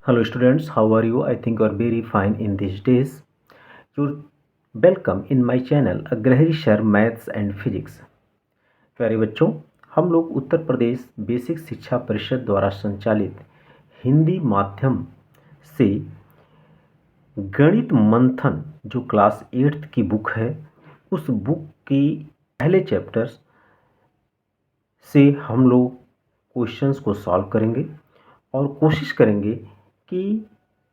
Hello students, how are you? I think you are very fine in these days. You're welcome in my channel Agrahari sir maths and physics. प्यारे बच्चों, हम लोग Uttar Pradesh basic शिक्षा परिषद द्वारा संचालित हिंदी माध्यम से गणित मंथन जो क्लास 8th की बुक है, उस बुक की पहले चैप्टर्स से हम लोग क्वेश्चंस को सॉल्व करेंगे और कोशिश करेंगे कि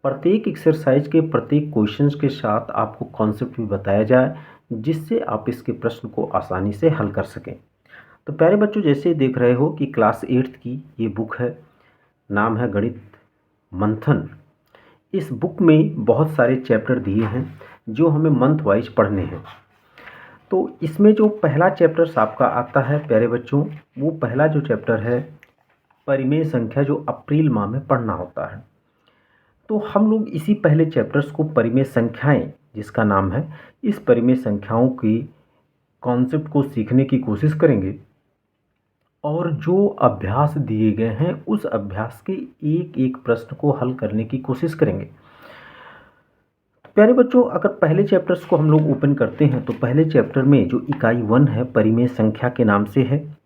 प्रत्येक एक्सरसाइज के प्रत्येक क्वेश्चंस के साथ आपको कॉन्सेप्ट भी बताया जाए, जिससे आप इसके प्रश्न को आसानी से हल कर सकें। तो प्यारे बच्चों, जैसे देख रहे हो कि क्लास 8th की ये बुक है, नाम है गणित मंथन। इस बुक में बहुत सारे चैप्टर दिए हैं जो हमें मंथ वाइज पढ़ने हैं। तो इसमें जो पहला चैप्टर आपका आता है प्यारे बच्चों, वो पहला जो चैप्टर है परिमेय संख्या, जो अप्रैल माह में पढ़ना होता है। तो हम लोग इसी पहले चैप्टर्स को परिमेय संख्याएं जिसका नाम है, इस परिमेय संख्याओं की कॉन्सेप्ट को सीखने की कोशिश करेंगे और जो अभ्यास दिए गए हैं उस अभ्यास के एक एक प्रश्न को हल करने की कोशिश करेंगे। प्यारे बच्चों, अगर पहले चैप्टर्स को हम लोग ओपन करते हैं तो पहले चैप्टर में जो इकाई 1 है परिमेय संख्या के नाम से है।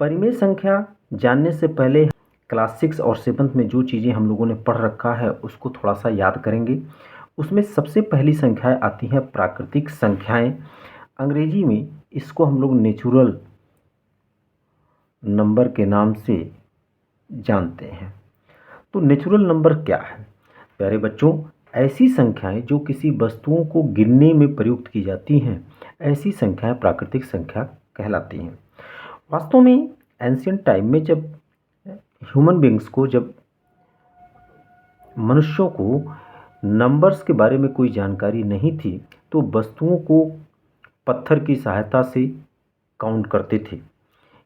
परिमेय संख्या जानने से पहले क्लास 6 और 7th में जो चीज़ें हम लोगों ने पढ़ रखा है उसको थोड़ा सा याद करेंगे। उसमें सबसे पहली संख्याएं आती हैं प्राकृतिक संख्याएं। अंग्रेजी में इसको हम लोग नेचुरल नंबर के नाम से जानते हैं। तो नेचुरल नंबर क्या है प्यारे बच्चों? ऐसी संख्याएं जो किसी वस्तुओं को गिनने में प्रयुक्त की जाती हैं, ऐसी संख्याएं प्राकृतिक संख्या कहलाती हैं। वास्तव में एंशियंट टाइम में जब ह्यूमन बींग्स को, जब मनुष्यों को नंबर्स के बारे में कोई जानकारी नहीं थी, तो वस्तुओं को पत्थर की सहायता से काउंट करते थे,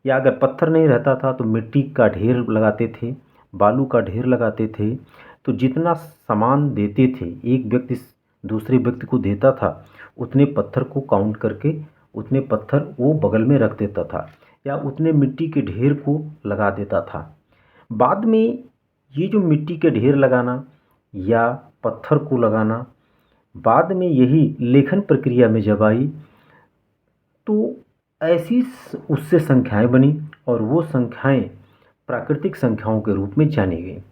या अगर पत्थर नहीं रहता था तो मिट्टी का ढेर लगाते थे, बालू का ढेर लगाते थे। तो जितना सामान देते थे, एक व्यक्ति दूसरे व्यक्ति को देता था, उतने पत्थर को काउंट करके उतने पत्थर वो बगल में रख देता था या उतने मिट्टी के ढेर को लगा देता था। बाद में ये जो मिट्टी के ढेर लगाना या पत्थर को लगाना, बाद में यही लेखन प्रक्रिया में जब आई तो ऐसी उससे संख्याएं बनी और वो संख्याएं प्राकृतिक संख्याओं के रूप में जानी गई।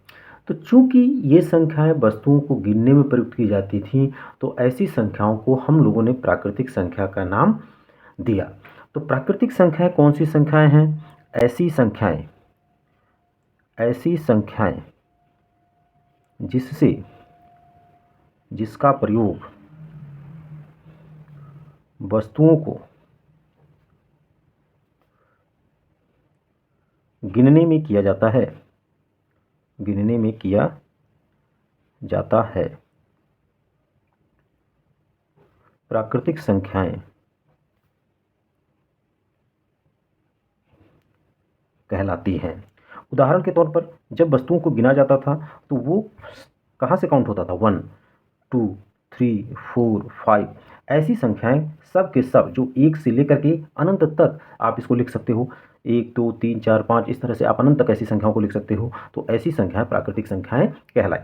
तो चूंकि ये संख्याएं वस्तुओं को गिनने में प्रयुक्त की जाती थीं, तो ऐसी संख्याओं को हम लोगों ने प्राकृतिक संख्या का नाम दिया। तो प्राकृतिक संख्याएं कौन सी संख्याएं हैं? ऐसी संख्याएं जिसका प्रयोग वस्तुओं को गिनने में किया जाता है, प्राकृतिक संख्याएं कहलाती हैं। उदाहरण के तौर पर जब वस्तुओं को गिना जाता था तो वो कहाँ से काउंट होता था? 1 2 3 4 5। ऐसी संख्याएं सब के सब जो 1 से लेकर के अनंत तक आप इसको लिख सकते हो, 1 2 3 4 5, इस तरह से आप अनंत तक ऐसी संख्याओं को लिख सकते हो। तो ऐसी संख्याएं प्राकृतिक संख्याएं कहलाई।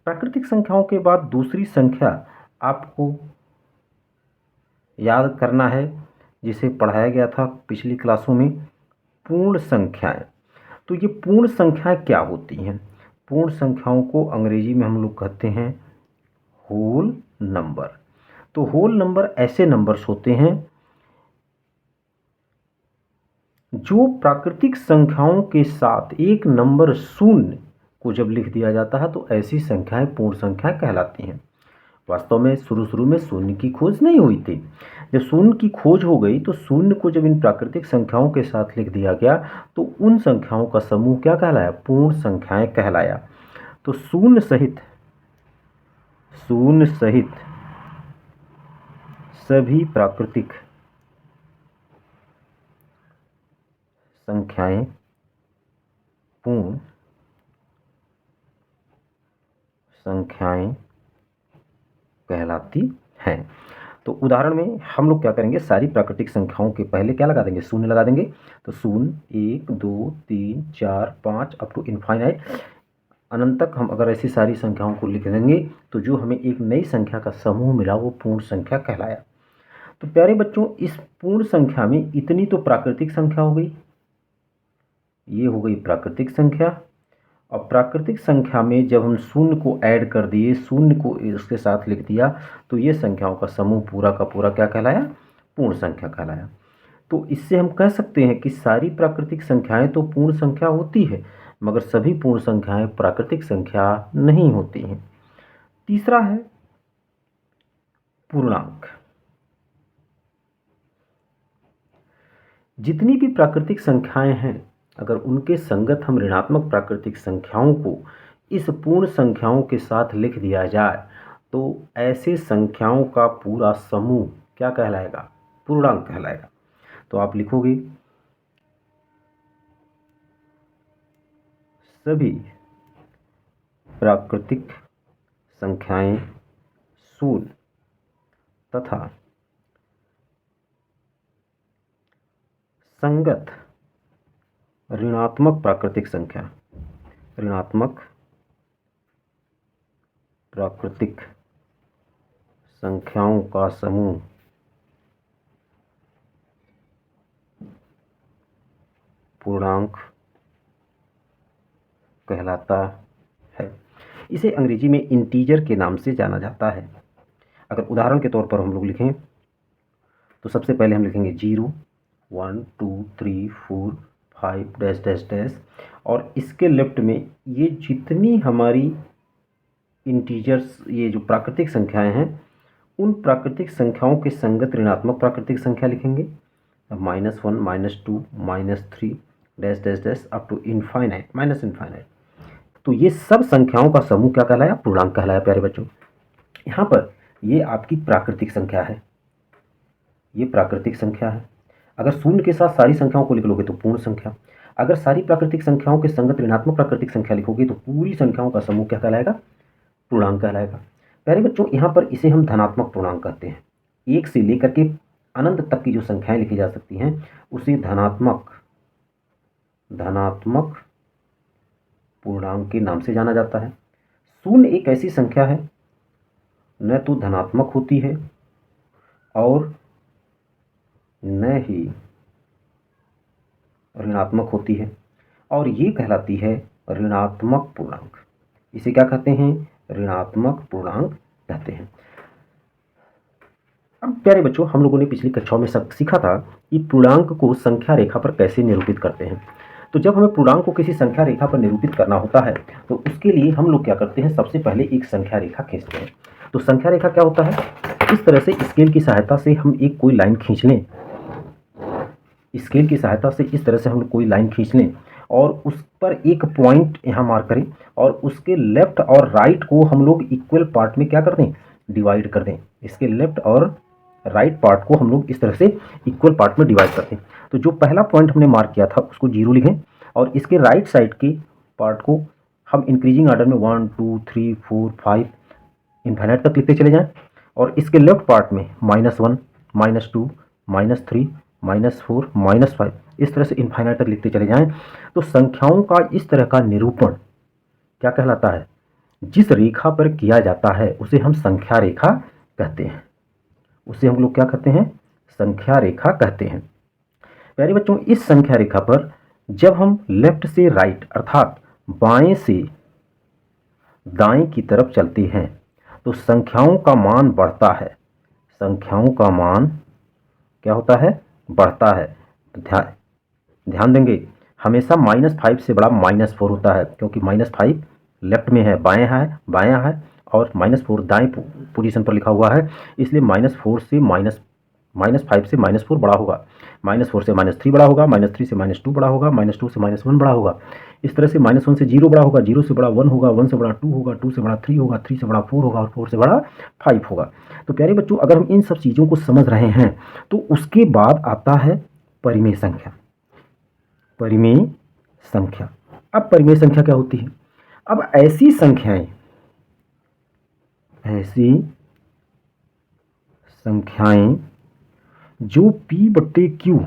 प्राकृतिक संख्याओं के बाद दूसरी संख्या आपको याद करना है, जिसे पढ़ाया गया था पिछली क्लासों में, पूर्ण संख्याएं। तो ये पूर्ण संख्याएं क्या होती हैं? पूर्ण संख्याओं को अंग्रेजी में हम लोग कहते हैं होल नंबर। तो होल नंबर ऐसे नंबर्स होते हैं जो प्राकृतिक संख्याओं के साथ एक नंबर शून्य को जब लिख दिया जाता है तो ऐसी संख्याएं पूर्ण संख्याएं कहलाती हैं। वास्तव में शुरू में शून्य की खोज नहीं हुई थी। जब शून्य की खोज हो गई तो शून्य को जब इन प्राकृतिक संख्याओं के साथ लिख दिया गया तो उन संख्याओं का समूह क्या कहलाया? पूर्ण संख्याएं कहलाया। तो शून्य सहित सभी प्राकृतिक संख्याएं पूर्ण संख्याएं कहलाती हैं। तो उदाहरण में हम लोग क्या करेंगे, सारी प्राकृतिक संख्याओं के पहले क्या लगा देंगे? शून्य लगा देंगे। तो 0 1 2 3 4 5 अप टू इनफाइनाइट अनंत तक हम अगर ऐसी सारी संख्याओं को लिख देंगे तो जो हमें एक नई संख्या का समूह मिला वो पूर्ण संख्या कहलाया। तो प्यारे बच्चों, इस पूर्ण संख्या में इतनी तो प्राकृतिक संख्या हो गई, ये हो गई प्राकृतिक संख्या। और प्राकृतिक संख्या में जब हम शून्य को ऐड कर दिए, शून्य को इसके साथ लिख दिया, तो ये संख्याओं का समूह पूरा का पूरा क्या कहलाया? पूर्ण संख्या कहलाया। तो इससे हम कह सकते हैं कि सारी प्राकृतिक संख्याएं तो पूर्ण संख्या होती है, मगर सभी पूर्ण संख्याएं प्राकृतिक संख्या नहीं होती हैं। तीसरा है पूर्णांक। जितनी भी प्राकृतिक संख्याएं हैं, अगर उनके संगत हम ऋणात्मक प्राकृतिक संख्याओं को इस पूर्ण संख्याओं के साथ लिख दिया जाए तो ऐसे संख्याओं का पूरा समूह क्या कहलाएगा? पूर्णांक कहलाएगा। तो आप लिखोगे सभी प्राकृतिक संख्याएं शून्य तथा संगत ऋणात्मक प्राकृतिक संख्या, ऋणात्मक प्राकृतिक संख्याओं का समूह पूर्णांक कहलाता है। इसे अंग्रेजी में इंटीजर के नाम से जाना जाता है। अगर उदाहरण के तौर पर हम लोग लिखें तो सबसे पहले हम लिखेंगे 0, 1, 2, 3, 4, 5 डैश डैश डैश, और इसके लेफ्ट में ये जितनी हमारी इंटीजर्स, ये जो प्राकृतिक संख्याएं हैं, उन प्राकृतिक संख्याओं के संगत ऋणात्मक प्राकृतिक संख्या लिखेंगे। -1, -2, -3 dash dash dash up to infinite, minus infinite. तो ये सब संख्याओं का समूह क्या कहलाया? पूर्णांक कहलाया। प्यारे बच्चों, यहाँ पर ये आपकी प्राकृतिक संख्या है, ये प्राकृतिक संख्या है। अगर शून्य के साथ सारी संख्याओं को लिख लोगे तो पूर्ण संख्या। अगर सारी प्राकृतिक संख्याओं के संगत ऋणात्मक प्राकृतिक संख्या लिखोगे तो पूरी संख्याओं का समूह क्या कहलाएगा? पूर्णांक कहलाएगा। प्यारे बच्चों, यहाँ पर इसे हम धनात्मक पूर्णांक कहते हैं। 1 से लेकर के अनंत तक की जो संख्याएं लिखी जा सकती हैं उसे धनात्मक पूर्णांक के नाम से जाना जाता है। शून्य एक ऐसी संख्या है न तो धनात्मक होती है और न ही ऋणात्मक होती है, और ये कहलाती है ऋणात्मक पूर्णांक। इसे क्या कहते हैं? ऋणात्मक पूर्णांक कहते हैं। अब प्यारे बच्चों, हम लोगों ने पिछली कक्षाओं में सब सीखा था कि पूर्णांक को संख्या रेखा पर कैसे निरूपित करते हैं। तो जब हमें पूर्णांक को किसी संख्या रेखा पर निरूपित करना होता है तो उसके लिए हम लोग क्या करते हैं? सबसे पहले एक संख्या रेखा खींचते हैं। तो संख्या रेखा क्या होता है? इस तरह से स्केल की सहायता से हम एक कोई लाइन खींच लें, स्केल की सहायता से इस तरह से हम कोई लाइन खींच लें और उस पर एक पॉइंट यहाँ मार्क करें, और उसके लेफ्ट और राइट को हम लोग इक्वल पार्ट में क्या कर दें? डिवाइड कर दें। इसके लेफ्ट और राइट पार्ट को हम लोग इस तरह से इक्वल पार्ट में डिवाइड करते हैं। तो जो पहला पॉइंट हमने मार्क किया था उसको 0 लिखें, और इसके राइट साइड के पार्ट को हम इंक्रीजिंग ऑर्डर में 1, 2, 3, 4, 5 इनफाइनाइट तक लिखते चले जाएं, और इसके लेफ्ट पार्ट में -1, -2, -3, -4, -5 इस तरह से इनफाइनाइट तक लिखते चले जाएं। तो संख्याओं का इस तरह का निरूपण क्या कहलाता है? जिस रेखा पर किया जाता है उसे हम संख्या रेखा कहते हैं। उसे हम लोग क्या कहते हैं? संख्या रेखा कहते हैं। प्यारे बच्चों, इस संख्या रेखा पर जब हम लेफ्ट से राइट अर्थात बाएं से दाएं की तरफ चलते हैं तो संख्याओं का मान बढ़ता है। संख्याओं का मान क्या होता है? बढ़ता है। तो ध्यान देंगे, हमेशा -5 से बड़ा -4 होता है, क्योंकि -5 लेफ्ट में है, बायां है, और -4 दाएं पोजीशन पर लिखा हुआ है, इसलिए -5 से -4 बड़ा होगा, -4 से -3 बड़ा होगा, -3 से -2 बड़ा होगा, -2 से -1 बड़ा होगा। इस तरह से -1 से 0 बड़ा होगा, 0 से बड़ा 1 होगा, 1 से बड़ा 2 होगा, 2 से बड़ा 3 होगा, 3 से बड़ा 4 होगा, और 4 से बड़ा 5 होगा। तो प्यारे बच्चों, अगर हम इन सब चीज़ों को समझ रहे हैं तो उसके बाद आता है परिमेय संख्या। परिमेय संख्या। अब परिमेय संख्या क्या होती है? अब ऐसी संख्याएं जो P/Q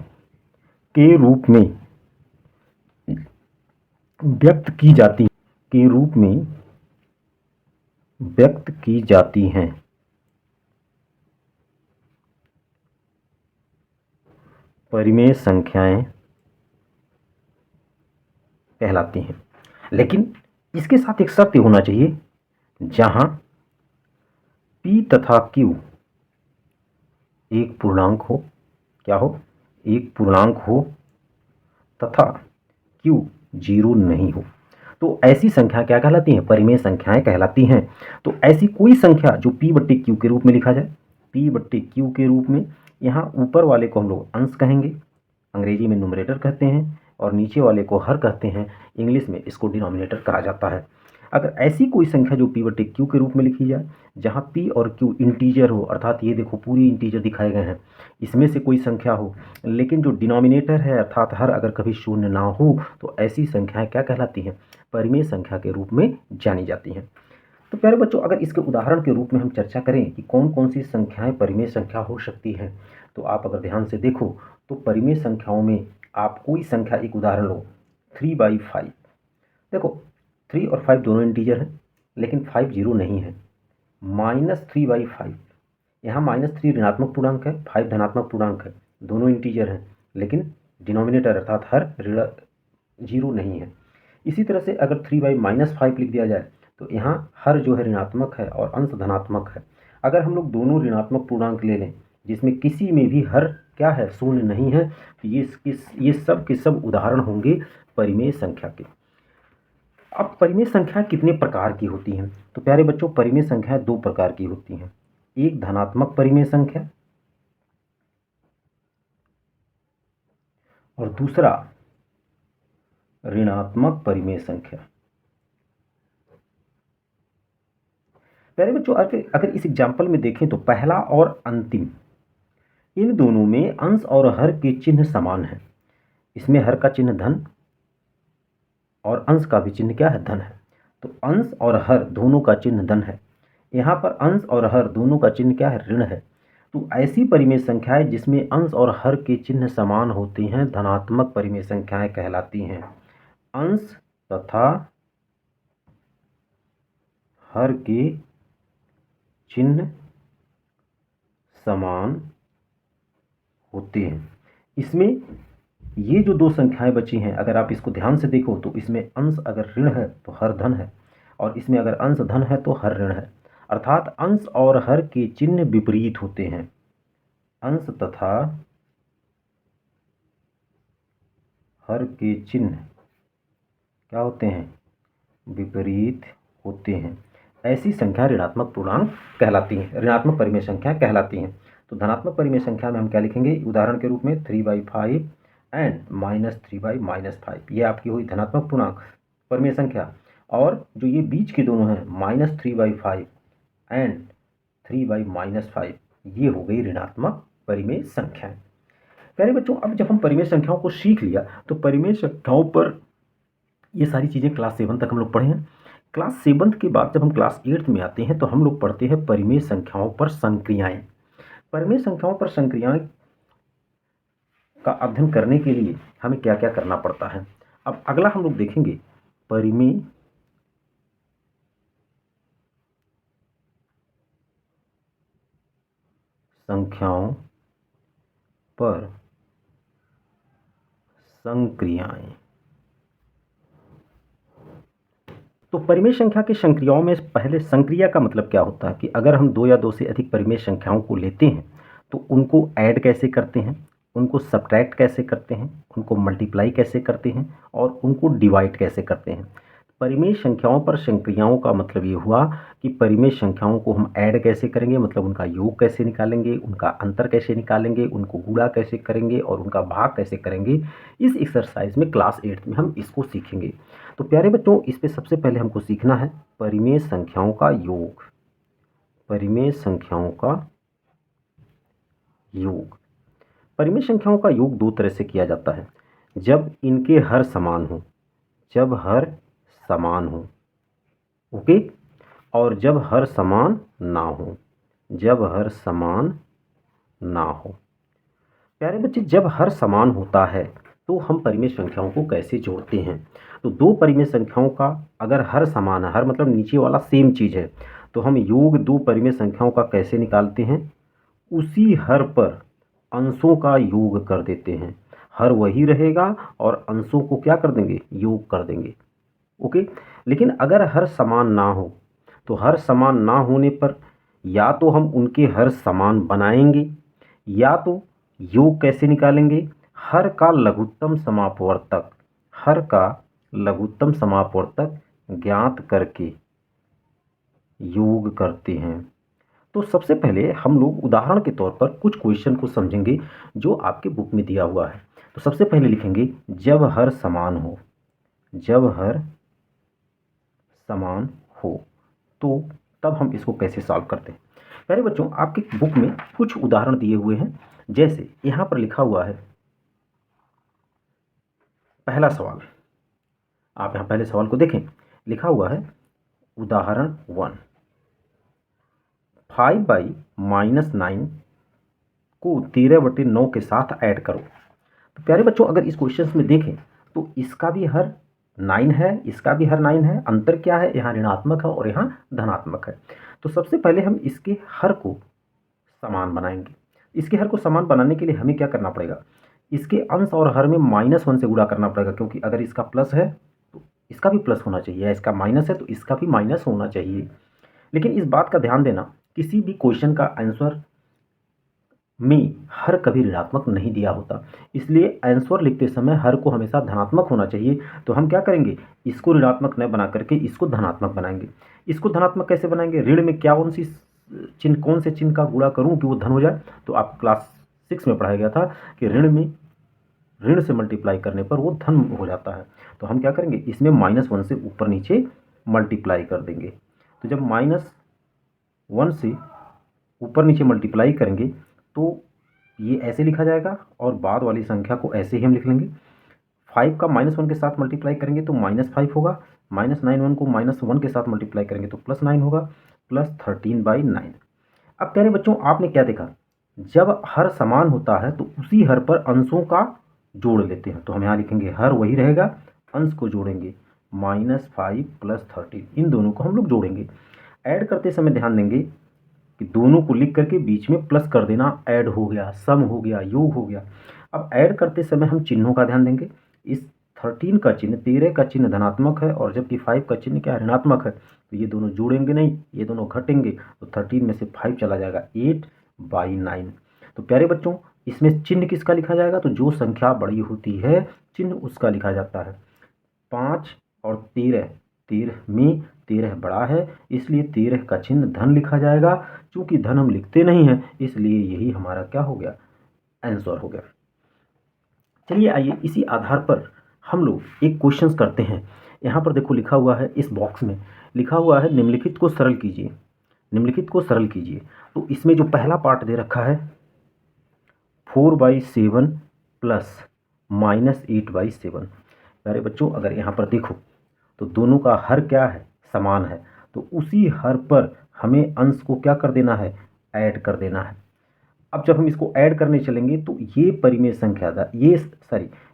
के रूप में व्यक्त की के रूप में व्यक्त की जाती हैं। परिमेय संख्याएं कहलाती हैं। लेकिन इसके साथ एक शर्त होना चाहिए, जहां p तथा q एक पूर्णांक हो, क्या हो, एक पूर्णांक हो, तथा q 0 नहीं हो, तो ऐसी संख्या क्या कहलाती हैं? परिमेय संख्याएं कहलाती हैं। तो ऐसी कोई संख्या जो p बट्टे q के रूप में लिखा जाए, p बट्टे q के रूप में, यहाँ ऊपर वाले को हम लोग अंश कहेंगे, अंग्रेजी में न्यूमरेटर कहते हैं, और नीचे वाले को हर कहते हैं, इंग्लिश में इसको डिनोमिनेटर कहा जाता है। अगर ऐसी कोई संख्या जो p बट्टे q के रूप में लिखी जाए, जहाँ p और q इंटीजर हो, अर्थात ये देखो पूरी इंटीजर दिखाए गए हैं, इसमें से कोई संख्या हो, लेकिन जो डिनोमिनेटर है अर्थात हर अगर कभी शून्य ना हो, तो ऐसी संख्याएं क्या कहलाती हैं? परिमेय संख्या के रूप में जानी जाती हैं। तो प्यारे बच्चों, अगर इसके उदाहरण के रूप में हम चर्चा करें कि कौन कौन सी संख्याएं परिमेय संख्या हो सकती हैं, तो आप अगर ध्यान से देखो तो परिमेय संख्याओं में आप कोई संख्या, एक उदाहरण लो 3/5। देखो 3 और 5 दोनों इंटीजर हैं, लेकिन 5 0 नहीं है। -3/5, यहाँ -3 ऋणात्मक पूर्णांक है, 5 धनात्मक पूर्णांक है, दोनों इंटीजर हैं, लेकिन डिनोमिनेटर अर्थात हर ऋण 0 नहीं है। इसी तरह से अगर 3/-5 लिख दिया जाए, तो यहाँ हर जो है ऋणात्मक है और अंश धनात्मक है। अगर हम लोग दोनों ऋणात्मक पूर्णांक ले लें, जिसमें किसी में भी हर क्या है, शून्य नहीं है, तो ये सब के सब उदाहरण होंगे परिमेय संख्या के। अब परिमेय संख्या कितने प्रकार की होती हैं? तो प्यारे बच्चों, परिमेय संख्याएं 2 प्रकार की होती हैं। एक धनात्मक परिमेय संख्या और दूसरा ऋणात्मक परिमेय संख्या। प्यारे बच्चों, अगर इस एग्जाम्पल में देखें तो पहला और अंतिम, इन दोनों में अंश और हर के चिन्ह समान हैं। इसमें हर का चिन्ह धन और अंश का भी चिन्ह क्या है? धन है। तो अंश और हर दोनों का चिन्ह धन है। यहाँ पर अंश और हर दोनों का चिन्ह क्या है? ऋण है। तो ऐसी परिमेय संख्याएं जिसमें अंश और हर के चिन्ह समान होते हैं, धनात्मक परिमेय संख्याएं कहलाती हैं। अंश तथा हर के चिन्ह समान होते हैं। इसमें ये जो 2 संख्याएं बची हैं, अगर आप इसको ध्यान से देखो तो इसमें अंश अगर ऋण है तो हर धन है, और इसमें अगर अंश धन है तो हर ऋण है, अर्थात अंश और हर के चिन्ह विपरीत होते हैं। अंश तथा हर के चिन्ह क्या होते हैं? विपरीत होते हैं। ऐसी संख्या ऋणात्मक पूर्णांक कहलाती हैं, ऋणात्मक परिमेय संख्या कहलाती हैं। तो धनात्मक परिमेय संख्या में हम क्या लिखेंगे? उदाहरण के रूप में 3/5 एंड -3/-5, ये आपकी हुई धनात्मक पूर्णांक परिमेय संख्या। और जो ये बीच के दोनों हैं, -3/5 एंड 3/-5, ये हो गई ऋणात्मक परिमेय संख्याएं। प्यारे बच्चों, अब जब हम परिमेय संख्याओं को सीख लिया, तो परिमेय संख्याओं पर ये सारी चीज़ें क्लास 7 तक हम लोग पढ़े हैं। क्लास 7 के बाद जब हम क्लास 8 में आते हैं, तो हम लोग पढ़ते हैं परिमेय संख्याओं पर संक्रियाएं। परिमेय संख्याओं पर संक्रियाएं का अध्ययन करने के लिए हमें क्या क्या करना पड़ता है। अब अगला हम लोग देखेंगे परिमेय संख्याओं पर संक्रियाएं। तो परिमेय संख्या की संक्रियाओं में पहले संक्रिया का मतलब क्या होता है कि अगर हम 2 या 2 से अधिक परिमेय संख्याओं को लेते हैं, तो उनको ऐड कैसे करते हैं, उनको सब्ट्रैक्ट कैसे करते हैं, उनको मल्टीप्लाई कैसे करते हैं, और उनको डिवाइड कैसे करते हैं। परिमेय संख्याओं पर संक्रियाओं का मतलब ये हुआ कि परिमेय संख्याओं को हम ऐड कैसे करेंगे, मतलब उनका योग कैसे निकालेंगे, उनका अंतर कैसे निकालेंगे, उनको गुणा कैसे करेंगे और उनका भाग कैसे करेंगे। इस एक्सरसाइज में क्लास 8 में हम इसको सीखेंगे। तो प्यारे बच्चों, इस पे सबसे पहले हमको सीखना है परिमेय संख्याओं का योग। परिमेय संख्याओं का योग। परिमेय संख्याओं का योग 2 तरह से किया जाता है, जब इनके हर समान हो, जब हर समान हो, ओके, और जब हर समान ना हो, जब हर समान ना हो। प्यारे बच्चे, जब हर समान होता है तो हम परिमेय संख्याओं को कैसे जोड़ते हैं। तो दो परिमेय संख्याओं का अगर हर समान है, हर मतलब नीचे वाला सेम चीज़ है, तो हम योग दो परिमेय संख्याओं का कैसे निकालते हैं, उसी हर पर अंशों का योग कर देते हैं। हर वही रहेगा और अंशों को क्या कर देंगे, योग कर देंगे। ओके। लेकिन अगर हर समान ना हो, तो हर समान ना होने पर या तो हम उनके हर समान बनाएंगे, या तो योग कैसे निकालेंगे, हर का लघुत्तम समापवर्तक, हर का लघुत्तम समापवर्तक ज्ञात करके योग करते हैं। तो सबसे पहले हम लोग उदाहरण के तौर पर कुछ क्वेश्चन को समझेंगे जो आपके बुक में दिया हुआ है। तो सबसे पहले लिखेंगे जब हर समान हो, जब हर समान हो, तो तब हम इसको कैसे सॉल्व करते हैं। प्यारे बच्चों, आपके बुक में कुछ उदाहरण दिए हुए हैं। जैसे यहाँ पर लिखा हुआ है पहला सवाल, आप यहाँ पहले सवाल को देखें। लिखा हुआ है उदाहरण 1, 5/-9 को 13/9 के साथ ऐड करो। तो प्यारे बच्चों, अगर इस क्वेश्चन में देखें तो इसका भी हर 9 है, इसका भी हर 9 है। अंतर क्या है, यहाँ ऋणात्मक है और यहाँ धनात्मक है। तो सबसे पहले हम इसके हर को समान बनाएंगे। इसके हर को समान बनाने के लिए हमें क्या करना पड़ेगा, इसके अंश और हर में -1 से गुणा करना पड़ेगा, क्योंकि अगर इसका प्लस है तो इसका भी प्लस होना चाहिए, या इसका माइनस है तो इसका भी माइनस होना चाहिए। लेकिन इस बात का ध्यान देना, किसी भी क्वेश्चन का आंसर में हर कभी ऋणात्मक नहीं दिया होता, इसलिए आंसर लिखते समय हर को हमेशा धनात्मक होना चाहिए। तो हम क्या करेंगे, इसको ऋणात्मक न बना करके इसको धनात्मक बनाएंगे। इसको धनात्मक कैसे बनाएंगे, ऋण में क्या कौन सी चिन्ह, कौन से चिन्ह का गुणा करूं कि वो धन हो जाए। तो आप क्लास 6 में पढ़ाया गया था कि ऋण में ऋण से मल्टीप्लाई करने पर वो धन हो जाता है। तो हम क्या करेंगे, इसमें -1 से ऊपर नीचे मल्टीप्लाई कर देंगे। तो जब -1 से ऊपर नीचे मल्टीप्लाई करेंगे तो ये ऐसे लिखा जाएगा, और बाद वाली संख्या को ऐसे ही हम लिख लेंगे। 5 का -1 के साथ मल्टीप्लाई करेंगे तो -5 होगा, -9 को -1 के साथ मल्टीप्लाई करेंगे तो +9 होगा, +13/9। अब प्यारे बच्चों, आपने क्या देखा, जब हर समान होता है तो उसी हर पर अंशों का जोड़ लेते हैं। तो हम यहाँ लिखेंगे हर वही रहेगा, अंश को जोड़ेंगे, -5 + 13, इन दोनों को हम लोग जोड़ेंगे। ऐड करते समय ध्यान देंगे कि दोनों को लिख करके बीच में प्लस कर देना, ऐड हो गया, सम हो गया, योग हो गया। अब ऐड करते समय हम चिन्हों का ध्यान देंगे। इस 13 का चिन्ह, 13 का चिन्ह धनात्मक है, और जबकि 5 का चिन्ह क्या है, ऋणात्मक है। तो ये दोनों जोड़ेंगे नहीं, ये दोनों घटेंगे, तो 13 में से 5 चला जाएगा, 8/9। तो प्यारे बच्चों, इसमें चिन्ह किसका लिखा जाएगा, तो जो संख्या बड़ी होती है चिन्ह उसका लिखा जाता है। 5 और 13, 13 में 13 बड़ा है, इसलिए 13 का चिन्ह धन लिखा जाएगा। चूंकि धन हम लिखते नहीं हैं, इसलिए यही हमारा क्या हो गया, आंसर हो गया। चलिए आइए इसी आधार पर हम लोग एक क्वेश्चन करते हैं। यहाँ पर देखो लिखा हुआ है, इस बॉक्स में लिखा हुआ है निम्नलिखित को सरल कीजिए, निम्नलिखित को सरल कीजिए। तो इसमें जो पहला पार्ट दे रखा है 4/7 प्लस -8/7। प्यारे बच्चों, अगर यहाँ पर देखो तो दोनों का हर क्या है, समान है, तो उसी हर पर हमें अंश को क्या कर देना है, ऐड कर देना है। अब जब हम इसको ऐड करने चलेंगे तो ये परिमेय संख्या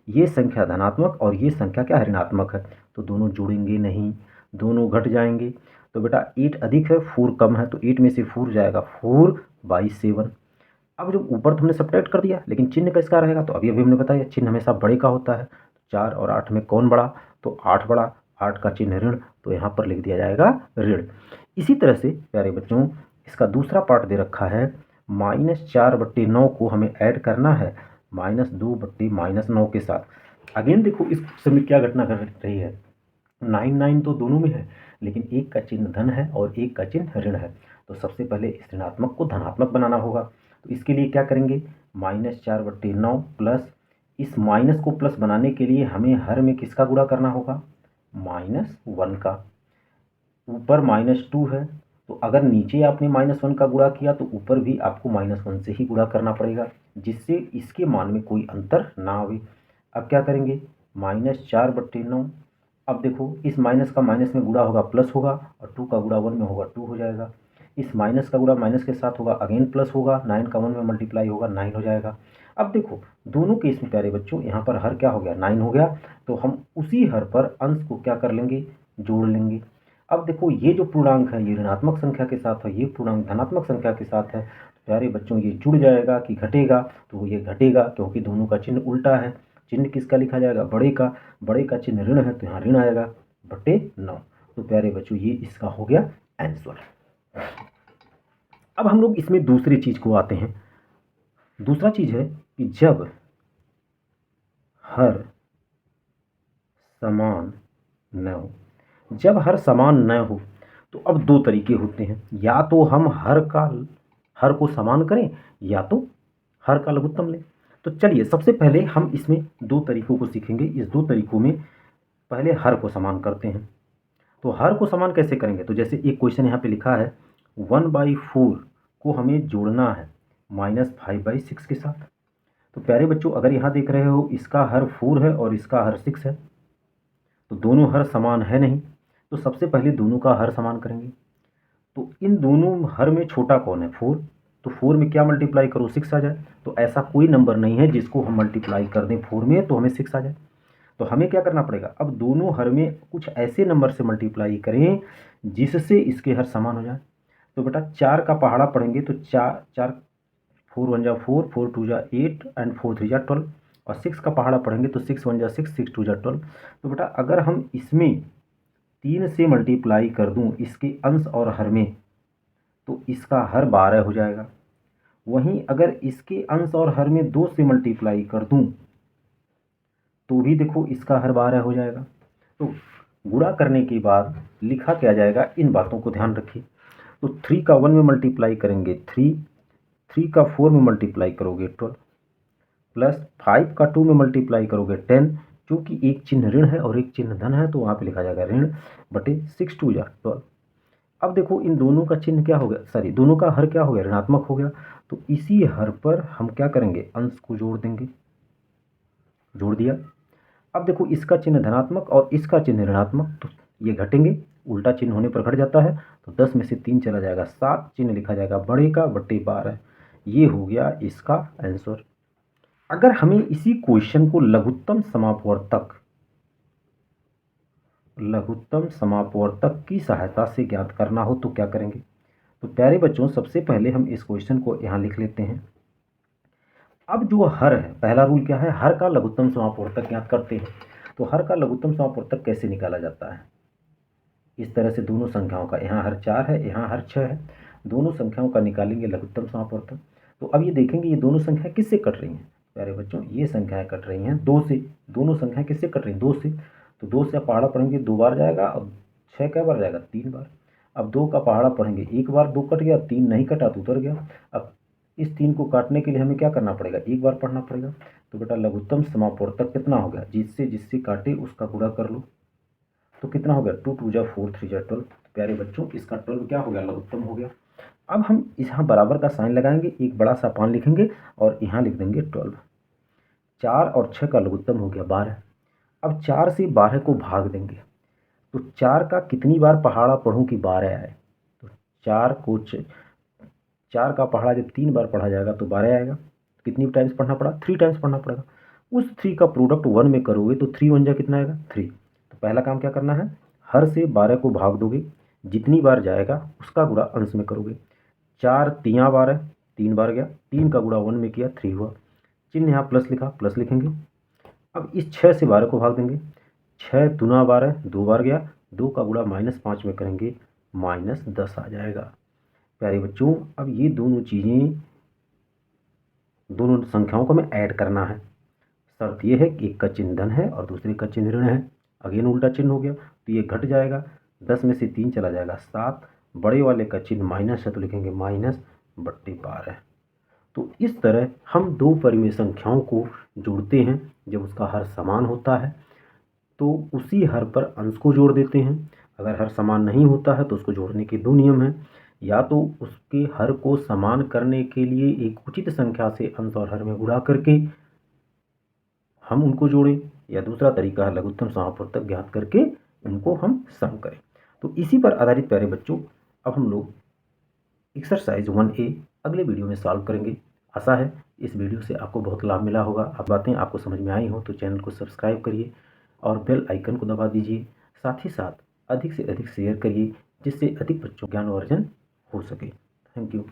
ये संख्या धनात्मक और ये संख्या क्या है, ऋणात्मक है, तो दोनों जुड़ेंगे नहीं, दोनों घट जाएंगे। तो बेटा 8 अधिक है, 4 कम है, तो 8 में से 4 जाएगा, 4/7। अब जब ऊपर तो हमने सब्ट्रैक्ट कर दिया, लेकिन चिन्ह किसका रहेगा, तो अभी हमने बताया चिन्ह हमेशा बड़े का होता है। 4 और 8 में कौन बड़ा, तो 8 बड़ा, 8 का चिन्ह ऋण, तो यहाँ पर लिख दिया जाएगा ऋण। इसी तरह से प्यारे बच्चों, इसका दूसरा पार्ट दे रखा है -4/9 को हमें ऐड करना है -2/-9 के साथ। अगेन देखो इस समय क्या घटना घट रही है, 9 तो दोनों में है, लेकिन एक का चिन्ह धन है और एक का चिन्ह ऋण है। तो सबसे पहले इस ऋणात्मक को धनात्मक बनाना होगा। तो इसके लिए क्या करेंगे, -4/9 प्लस, इस माइनस को प्लस बनाने के लिए हमें हर में किसका गुणा करना होगा, -1 का। ऊपर -2 है, तो अगर नीचे आपने -1 का गुणा किया तो ऊपर भी आपको -1 से ही गुणा करना पड़ेगा, जिससे इसके मान में कोई अंतर ना आवे। अब क्या करेंगे, -4/9। अब देखो इस माइनस का माइनस में गुणा होगा प्लस होगा, और 2 का गुणा 1 में होगा 2 हो जाएगा। इस माइनस का गुणा माइनस के साथ होगा, अगेन प्लस होगा, 9 का 1 में मल्टीप्लाई होगा, 9 हो जाएगा। अब देखो दोनों केस में प्यारे बच्चों यहाँ पर हर क्या हो गया 9 हो गया, तो हम उसी हर पर अंश को क्या कर लेंगे, जोड़ लेंगे। अब देखो ये जो पूर्णांक है ये ऋणात्मक संख्या के साथ है, ये पूर्णांक धनात्मक संख्या के साथ है। प्यारे बच्चों ये जुड़ जाएगा कि घटेगा, तो ये घटेगा क्योंकि दोनों का चिन्ह उल्टा है। चिन्ह किसका लिखा जाएगा, बड़े का चिन्ह ऋण है तो यहाँ ऋण आएगा बटे 9। तो प्यारे बच्चों ये इसका हो गया आंसर। अब हम लोग इसमें दूसरी चीज को आते हैं। दूसरा चीज है कि जब हर समान न हो, जब हर समान न हो तो अब दो तरीके होते हैं, या तो हम हर को समान करें या तो हर का लघुत्तम लें। तो चलिए सबसे पहले हम इसमें दो तरीकों को सीखेंगे। इस दो तरीकों में पहले हर को समान करते हैं। तो हर को समान कैसे करेंगे, तो जैसे एक क्वेश्चन यहाँ पे लिखा है 1/4 को हमें जोड़ना है -5/6 के साथ। तो प्यारे बच्चों अगर यहाँ देख रहे हो इसका हर 4 है और इसका हर 6 है, तो दोनों हर समान है नहीं, तो सबसे पहले दोनों का हर समान करेंगे। तो इन दोनों हर में छोटा कौन है, 4, तो 4 में क्या मल्टीप्लाई करो, 6 आ जाए। तो ऐसा कोई नंबर नहीं है जिसको हम मल्टीप्लाई कर दें 4 में तो हमें 6 आ जाए। तो हमें क्या करना पड़ेगा, अब दोनों हर में कुछ ऐसे नंबर से मल्टीप्लाई करें जिससे इसके हर समान हो जाए। तो बेटा 4 का पहाड़ा पढ़ेंगे तो 4 1 जा 4, 4 2 जा 8 एंड 4 3 जा 12। और 6 का पहाड़ा पढ़ेंगे तो 6 1 जा 6, 6 2 जा 12। तो बेटा अगर हम इसमें 3 से मल्टीप्लाई कर दूं इसके अंश और हर में, तो इसका हर 12 हो जाएगा। वहीं अगर इसके अंश और हर में 2 से मल्टीप्लाई कर दूं तो भी देखो इसका हर 12 हो जाएगा। तो गुणा करने के बाद लिखा क्या जाएगा, इन बातों को ध्यान रखिए। तो 3 का 1 में मल्टीप्लाई करेंगे 3, 3 का 4 में मल्टीप्लाई करोगे 12, प्लस 5 का 2 में मल्टीप्लाई करोगे 10। क्योंकि एक चिन्ह ऋण है और एक चिन्ह धन है तो वहाँ पे लिखा जाएगा ऋण बटे 6 2 जा 12। अब देखो इन दोनों का चिन्ह क्या हो गया, सॉरी दोनों का हर क्या हो गया, ऋणात्मक हो गया। तो इसी हर पर हम क्या करेंगे, अंश को जोड़ देंगे। जोड़ दिया। अब देखो इसका चिन्ह धनात्मक और इसका चिन्ह ऋणात्मक, तो ये घटेंगे, उल्टा चिन्ह होने पर घट जाता है। तो 10 में से 3 चला जाएगा 7, चिन्ह लिखा जाएगा बड़े का बटे 12। ये हो गया इसका आंसर। अगर हमें इसी क्वेश्चन को लघुत्तम समापवर्तक की सहायता से ज्ञात करना हो तो क्या करेंगे। तो प्यारे बच्चों सबसे पहले हम इस क्वेश्चन को यहाँ लिख लेते हैं। अब जो हर है, पहला रूल क्या है, हर का लघुत्तम समापवर्तक ज्ञात करते हैं। तो हर का लघुत्तम समापवर्तक कैसे निकाला जाता है, इस तरह से दोनों संख्याओं का, यहाँ हर 4 है यहाँ हर 6 है, दोनों संख्याओं का निकालेंगे लघुत्तम समापवर्तक। तो अब ये देखेंगे ये दोनों संख्याएं किससे कट रही हैं। प्यारे बच्चों ये संख्याएं कट रही हैं 2 से। दोनों संख्याएं किससे कट रही हैं, 2 से। तो 2 से पहाड़ा पढ़ेंगे 2 बार जाएगा, अब 6 कै बार जाएगा, 3 बार। अब 2 का पहाड़ा पढ़ेंगे 1 बार, 2 कट गया, 3 नहीं कटा तो उतर गया। अब इस 3 को काटने के लिए हमें क्या करना पड़ेगा, 1 बार पढ़ना पड़ेगा। तो बेटा लघुत्तम समापवर्तक कितना हो गया, जिससे जिससे काटे उसका गुणा कर लो। तो कितना हो गया, 2 2 जा 4 3 जा 12। प्यारे बच्चों इसका 12 क्या हो गया, लघुत्तम हो गया। अब हम यहाँ बराबर का साइन लगाएंगे, एक बड़ा सा पान लिखेंगे और यहाँ लिख देंगे 12। 4 और 6 का लघुत्तम हो गया 12। अब 4 से 12 को भाग देंगे, तो 4 का कितनी बार पहाड़ा पढ़ूं कि 12 आए। तो 4 का पहाड़ा जब 3 बार पढ़ा जाएगा तो 12 आएगा। कितनी टाइम्स पढ़ना पड़ा, 3 टाइम्स पढ़ना पड़ेगा। उस 3 का प्रोडक्ट 1 में करोगे तो 3 1 जा कितना आएगा, 3। तो पहला काम क्या करना है, हर से 12 को भाग दोगे, जितनी बार जाएगा उसका गुणा अंश में करोगे। 4 3 12, 3 बार गया, 3 का गुणा 1 में किया 3 हुआ। चिन्ह यहाँ प्लस लिखा, प्लस लिखेंगे। अब इस 6 से 12 को भाग देंगे, 6 दूना 12, 2 बार गया, 2 का गुणा -5 में करेंगे -10 आ जाएगा। प्यारे बच्चों अब ये दोनों चीज़ें, दोनों संख्याओं को हमें ऐड करना है। शर्त ये है कि एक का चिन्ह धन है और दूसरे का चिन्ह ऋण है। अगेन उल्टा चिन्ह हो गया तो ये घट जाएगा, 10 में से 3 चला जाएगा 7, बड़े वाले का चिन्ह माइनस है तो लिखेंगे -/12। तो इस तरह हम दो परिमेय संख्याओं को जोड़ते हैं। जब उसका हर समान होता है तो उसी हर पर अंश को जोड़ देते हैं। अगर हर समान नहीं होता है तो उसको जोड़ने के दो नियम हैं, या तो उसके हर को समान करने के लिए एक उचित संख्या से अंश और हर में गुणा करके हम उनको जोड़ें, या दूसरा तरीका है लघुत्तम समापवर्तक ज्ञात करके उनको हम सम करें। तो इसी पर आधारित प्यारे बच्चों अब हम लोग एक्सरसाइज 1A अगले वीडियो में सॉल्व करेंगे। आशा है इस वीडियो से आपको बहुत लाभ मिला होगा। अब बातें आपको समझ में आई हों तो चैनल को सब्सक्राइब करिए और बेल आइकन को दबा दीजिए। साथ ही साथ अधिक से अधिक शेयर करिए जिससे अधिक बच्चों को ज्ञान अर्जन हो सके। Thank you.